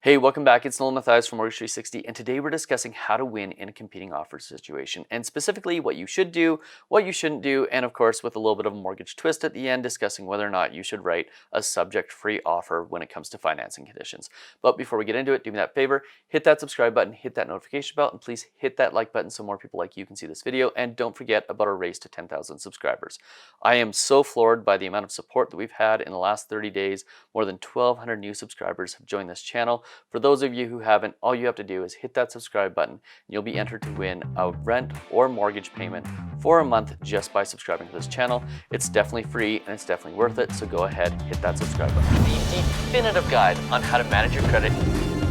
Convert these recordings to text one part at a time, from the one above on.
Hey, welcome back. It's Nolan Mathias from Mortgage 360, and today we're discussing how to win in a competing offer situation, and specifically what you should do, what you shouldn't do, and of course, with a little bit of a mortgage twist at the end, discussing whether or not you should write a subject-free offer when it comes to financing conditions. But before we get into it, do me that favor, hit that subscribe button, hit that notification bell, and please hit that like button so more people like you can see this video, and don't forget about our race to 10,000 subscribers. I am so floored by the amount of support that we've had in the last 30 days. More than 1,200 new subscribers have joined this channel. For those of you who haven't, all you have to do is hit that subscribe button and you'll be entered to win a rent or mortgage payment for a month just by subscribing to this channel. It's definitely free and it's definitely worth it, so go ahead, hit that subscribe button. The definitive guide on how to manage your credit: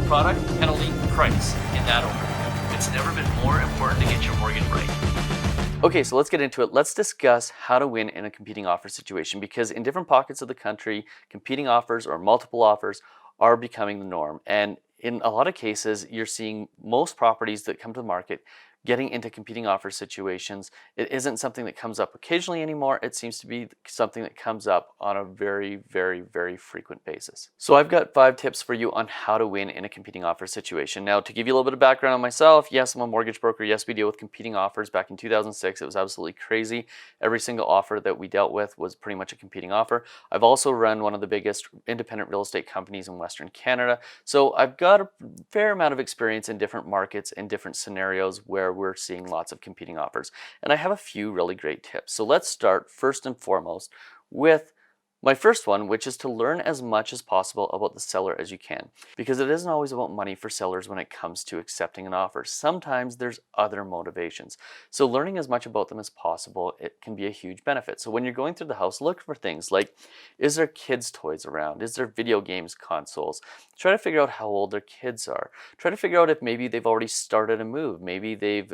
product, penalty, price, in that order. It's never been more important to get your mortgage right. Okay, so let's get into it. Let's discuss how to win in a competing offer situation, because in different pockets of the country, competing offers or multiple offers are becoming the norm. And in a lot of cases, you're seeing most properties that come to the market getting into competing offer situations. It isn't something that comes up occasionally anymore. It seems to be something that comes up on a very, very, very frequent basis. So I've got 5 tips for you on how to win in a competing offer situation. Now, to give you a little bit of background on myself, yes, I'm a mortgage broker. Yes, we deal with competing offers. Back in 2006, it was absolutely crazy. Every single offer that we dealt with was pretty much a competing offer. I've also run one of the biggest independent real estate companies in Western Canada. So I've got a fair amount of experience in different markets and different scenarios where we're seeing lots of competing offers. And I have a few really great tips. So let's start first and foremost with my first one, which is to learn as much as possible about the seller as you can, because it isn't always about money for sellers when it comes to accepting an offer. Sometimes there's other motivations. So learning as much about them as possible, it can be a huge benefit. So when you're going through the house, look for things like, is there kids' toys around? Is there video games consoles? Try to figure out how old their kids are. Try to figure out if maybe they've already started a move. Maybe they've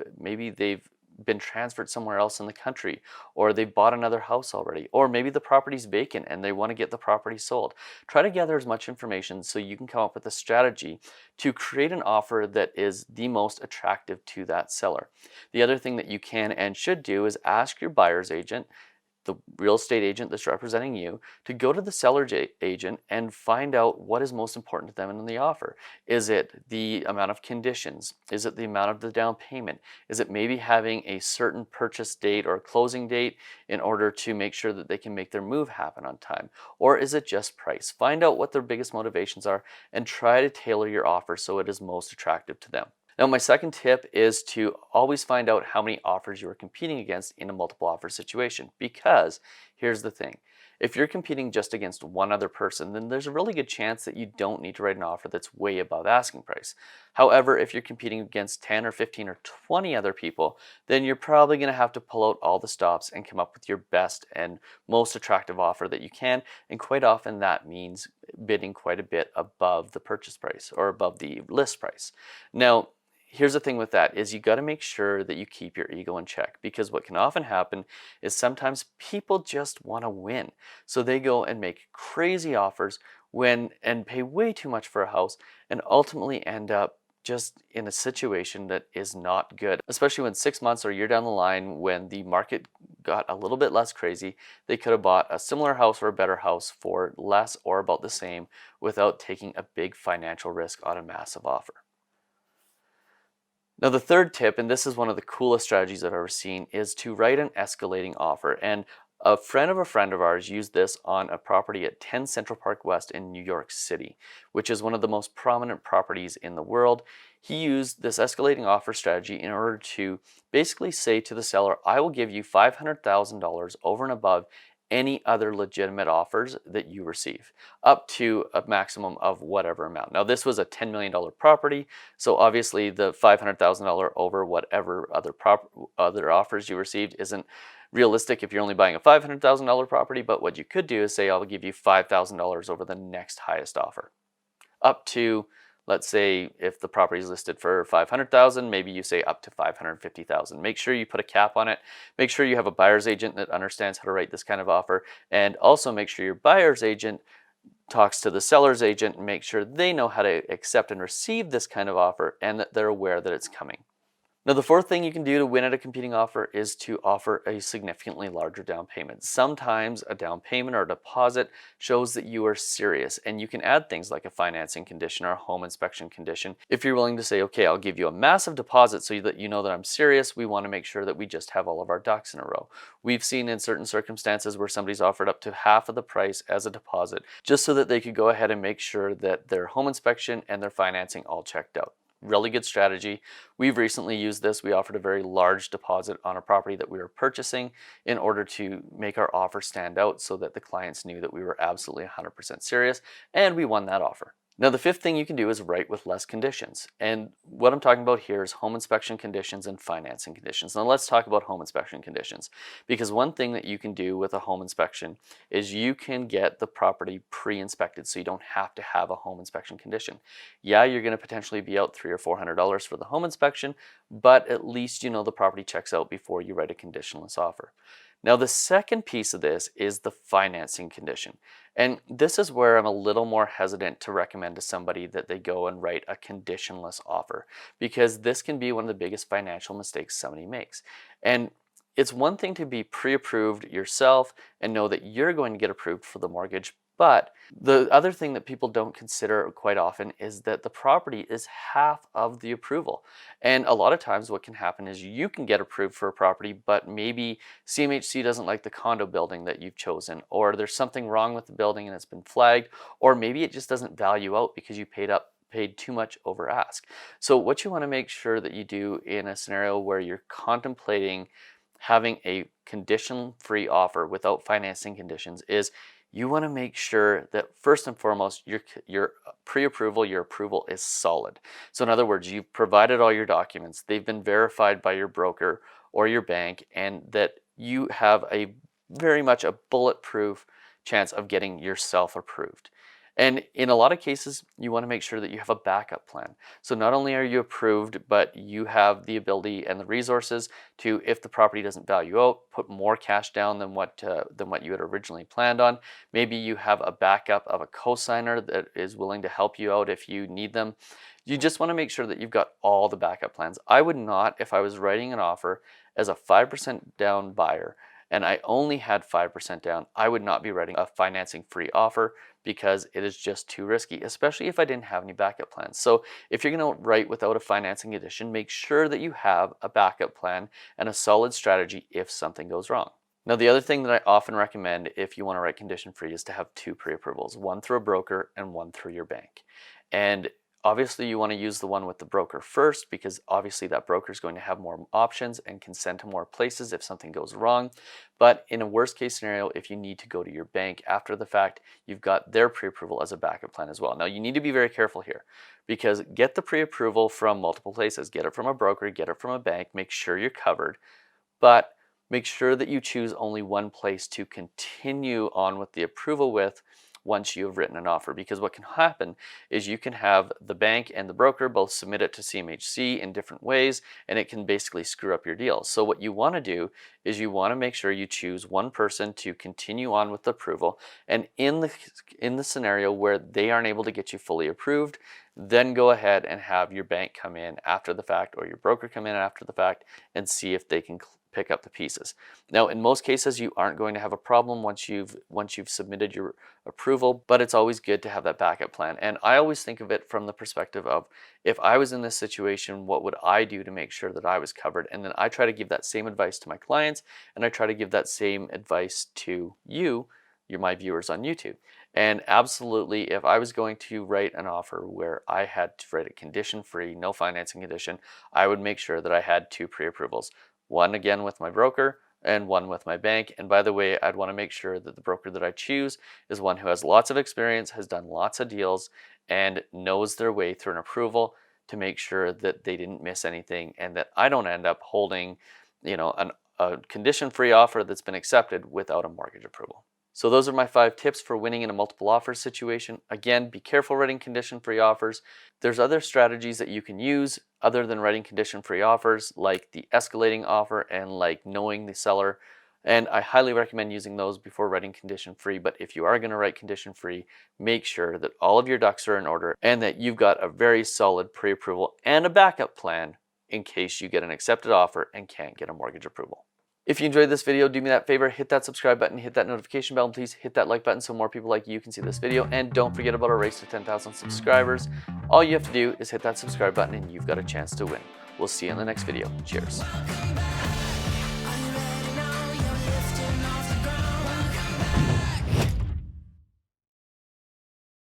been transferred somewhere else in the country, or they've bought another house already, or maybe the property's vacant and they want to get the property sold. Try to gather as much information so you can come up with a strategy to create an offer that is the most attractive to that seller. The other thing that you can and should do is ask your buyer's agent, the real estate agent that's representing you, to go to the seller's agent and find out what is most important to them in the offer. Is it the amount of conditions? Is it the amount of the down payment? Is it maybe having a certain purchase date or closing date in order to make sure that they can make their move happen on time? Or is it just price? Find out what their biggest motivations are and try to tailor your offer so it is most attractive to them. Now, my second tip is to always find out how many offers you are competing against in a multiple offer situation, because here's the thing. If you're competing just against one other person, then there's a really good chance that you don't need to write an offer that's way above asking price. However, if you're competing against 10 or 15 or 20 other people, then you're probably going to have to pull out all the stops and come up with your best and most attractive offer that you can. And quite often that means bidding quite a bit above the purchase price or above the list price. Now, here's the thing with that is you got to make sure that you keep your ego in check, because what can often happen is sometimes people just want to win. So they go and make crazy offers and pay way too much for a house and ultimately end up just in a situation that is not good, especially when 6 months or a year down the line, when the market got a little bit less crazy, they could have bought a similar house or a better house for less or about the same without taking a big financial risk on a massive offer. Now, the third tip, and this is one of the coolest strategies I've ever seen, is to write an escalating offer. And a friend of ours used this on a property at 10 Central Park West in New York City, which is one of the most prominent properties in the world. He used this escalating offer strategy in order to basically say to the seller, I will give you $500,000 over and above any other legitimate offers that you receive, up to a maximum of whatever amount. Now, this was a $10 million property, so obviously the $500,000 over whatever other offers you received isn't realistic if you're only buying a $500,000 property, but what you could do is say, I'll give you $5,000 over the next highest offer, up to, let's say, if the property is listed for $500,000, maybe you say up to $550,000. Make sure you put a cap on it. Make sure you have a buyer's agent that understands how to write this kind of offer, and also make sure your buyer's agent talks to the seller's agent and make sure they know how to accept and receive this kind of offer and that they're aware that it's coming. Now, the fourth thing you can do to win at a competing offer is to offer a significantly larger down payment. Sometimes a down payment or a deposit shows that you are serious, and you can add things like a financing condition or a home inspection condition. If you're willing to say, okay, I'll give you a massive deposit so that you know that I'm serious, we want to make sure that we just have all of our ducks in a row. We've seen in certain circumstances where somebody's offered up to half of the price as a deposit just so that they could go ahead and make sure that their home inspection and their financing all checked out. Really good strategy. We've recently used this. We offered a very large deposit on a property that we were purchasing in order to make our offer stand out so that the clients knew that we were absolutely 100% serious, and we won that offer. Now, the fifth thing you can do is write with less conditions. And what I'm talking about here is home inspection conditions and financing conditions. Now, let's talk about home inspection conditions, because one thing that you can do with a home inspection is you can get the property pre-inspected so you don't have to have a home inspection condition. Yeah, you're going to potentially be out $300 or $400 for the home inspection, but at least you know the property checks out before you write a conditionless offer. Now, the second piece of this is the financing condition. And this is where I'm a little more hesitant to recommend to somebody that they go and write a conditionless offer, because this can be one of the biggest financial mistakes somebody makes. And it's one thing to be pre-approved yourself and know that you're going to get approved for the mortgage, but the other thing that people don't consider quite often is that the property is half of the approval. And a lot of times what can happen is you can get approved for a property, but maybe CMHC doesn't like the condo building that you've chosen, or there's something wrong with the building and it's been flagged, or maybe it just doesn't value out because you paid too much over ask. So what you want to make sure that you do in a scenario where you're contemplating having a condition-free offer without financing conditions is you want to make sure that first and foremost your pre-approval, your approval is solid. So in other words, you've provided all your documents, they've been verified by your broker or your bank, and that you have a very much a bulletproof chance of getting yourself approved. And in a lot of cases, you want to make sure that you have a backup plan. So not only are you approved, but you have the ability and the resources to, if the property doesn't value out, put more cash down than what you had originally planned on. Maybe you have a backup of a cosigner that is willing to help you out if you need them. You just want to make sure that you've got all the backup plans. I would not, if I was writing an offer as a 5% down buyer and I only had 5% down, I would not be writing a financing free offer because it is just too risky, especially if I didn't have any backup plans. So if you're going to write without a financing condition, make sure that you have a backup plan and a solid strategy if something goes wrong. Now, the other thing that I often recommend if you want to write condition free is to have two pre-approvals, one through a broker and one through your bank. And obviously you want to use the one with the broker first, because obviously that broker is going to have more options and can send to more places if something goes wrong. But in a worst case scenario, if you need to go to your bank after the fact, you've got their pre-approval as a backup plan as well. Now, you need to be very careful here, because get the pre-approval from multiple places. Get it from a broker, get it from a bank, make sure you're covered, but make sure that you choose only one place to continue on with the approval with once you have written an offer. Because what can happen is you can have the bank and the broker both submit it to CMHC in different ways, and it can basically screw up your deal. So what you want to do is you want to make sure you choose one person to continue on with the approval, and in the scenario where they aren't able to get you fully approved, then go ahead and have your bank come in after the fact or your broker come in after the fact and see if they can pick up the pieces. Now, in most cases, you aren't going to have a problem once you've submitted your approval, but it's always good to have that backup plan. And I always think of it from the perspective of, if I was in this situation, what would I do to make sure that I was covered? And then I try to give that same advice to my clients, and I try to give that same advice to you, my viewers on YouTube. And absolutely, if I was going to write an offer where I had to write a condition-free, no financing condition, I would make sure that I had two pre-approvals. One again with my broker and one with my bank. And by the way, I'd want to make sure that the broker that I choose is one who has lots of experience, has done lots of deals, and knows their way through an approval to make sure that they didn't miss anything and that I don't end up holding, a condition-free offer that's been accepted without a mortgage approval. So those are my 5 tips for winning in a multiple offer situation. Again, be careful writing condition-free offers. There's other strategies that you can use other than writing condition-free offers, like the escalating offer and like knowing the seller. And I highly recommend using those before writing condition-free. But if you are going to write condition-free, make sure that all of your ducks are in order and that you've got a very solid pre-approval and a backup plan in case you get an accepted offer and can't get a mortgage approval. If you enjoyed this video, do me that favor, hit that subscribe button, hit that notification bell, and please hit that like button so more people like you can see this video. And don't forget about our race to 10,000 subscribers. All you have to do is hit that subscribe button and you've got a chance to win. We'll see you in the next video. Cheers.